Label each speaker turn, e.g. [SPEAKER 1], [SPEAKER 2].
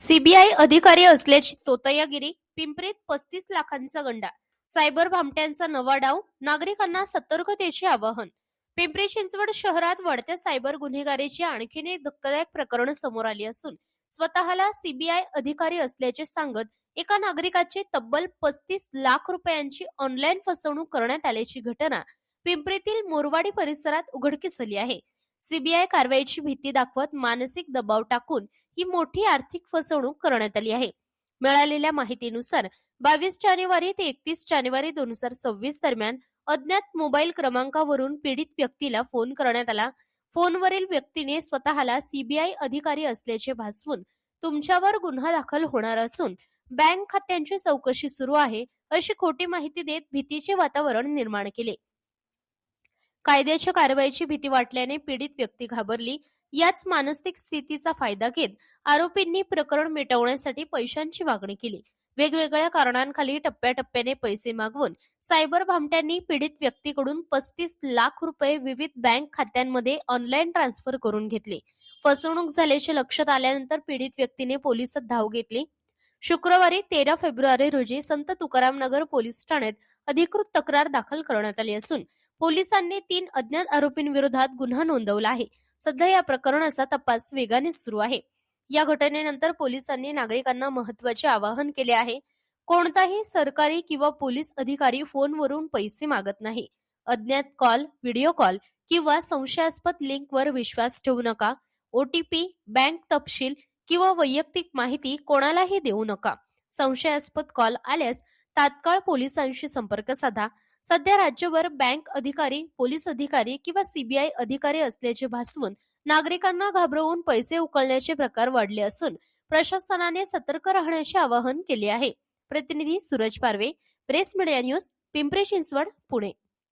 [SPEAKER 1] CBI अधिकारी असल्याची चोतयागिरी, पिंपरीत 35 लाखांचा गंडा, सायबर भामट्यांचा नवा डाव, नागरिकांना सतर्कतेचे आवाहन. पिंपरी चिंचवड शहरात वाढत्या सायबर गुन्हेगारीची आणखीन एक धक्कादायक प्रकरण समोर आली असून स्वतःला सीबीआय अधिकारी असल्याचे सांगत एका नागरिकाची तब्बल 35 लाख रुपयांची ऑनलाईन फसवणूक करण्यात आल्याची घटना पिंपरीतील मोरवाडी परिसरात उघडकीस आली आहे. सीबीआय कारवाईची भीती दाखवत मानसिक दबाव टाकून ही मोठी आर्थिक फसवणूक करण्यात आली आहे. मिळालेल्या माहितीनुसार 22 जानेवारी ते 31 जानेवारी 2026 दरम्यान अज्ञात मोबाईल क्रमांकावरून पीडित व्यक्तीला फोन करण्यात आला. फोनवरील व्यक्तीने स्वतःला सीबीआय अधिकारी असल्याचे भासवून तुमच्यावर गुन्हा दाखल होणार असून बँक खात्यांची चौकशी सुरू आहे अशी खोटी माहिती देत भीतीचे वातावरण निर्माण केले. कायद्याच्या कारवाईची भीती वाटल्याने पीडित व्यक्ती घाबरली. याच मानसिक स्थितीचा फायदा घेत आरोपींनी प्रकरण मिटवण्यासाठी पैशांची मागणी केली. वेगवेगळ्या कारणांखाली टप्प्याटप्प्याने पैसे मागवून सायबर भामट्यांनी पीडित व्यक्तीकडून 35 लाख रुपये विविध बँक खात्यांमध्ये ऑनलाईन ट्रान्सफर करून घेतले. फसवणूक झाल्याचे लक्षात आल्यानंतर पीडित व्यक्तीने पोलिसात धाव घेतली. शुक्रवारी 13 फेब्रुवारी रोजी संत तुकाराम नगर पोलीस ठाण्यात अधिकृत तक्रार दाखल करण्यात आली असून पोलिसांनी 3 अज्ञात आरोपींविरोधात गुन्हा नोंदवला आहे. सध्या या प्रकरणाचा तपास वेगाने सुरू आहे. या घटनेनंतर पोलिसांनी नागरिकांना महत्त्वाचे आवाहन केले आहे. कोणताही सरकारी किंवा पोलीस अधिकारी फोनवरून पैसे मागत नाही. अज्ञात कॉल, व्हिडिओ कॉल किंवा संशयास्पद लिंकवर विश्वास ठेवू नका. ओटीपी, बँक तपशील किंवा वैयक्तिक माहिती कोणालाही देऊ नका. संशयास्पद कॉल आल्यास तात्काळ पोलिसांशी संपर्क साधा. सध्या राज्यभर बँक अधिकारी, पोलीस अधिकारी किंवा सीबीआय अधिकारी असल्याचे भासवून नागरिकांना घाबरवून पैसे उकळण्याचे प्रकार वाढले असून प्रशासनाने सतर्क राहण्याचे आवाहन केले आहे. प्रतिनिधी Suraj Parve, press media news, Pimpri Chinchwad, Pune.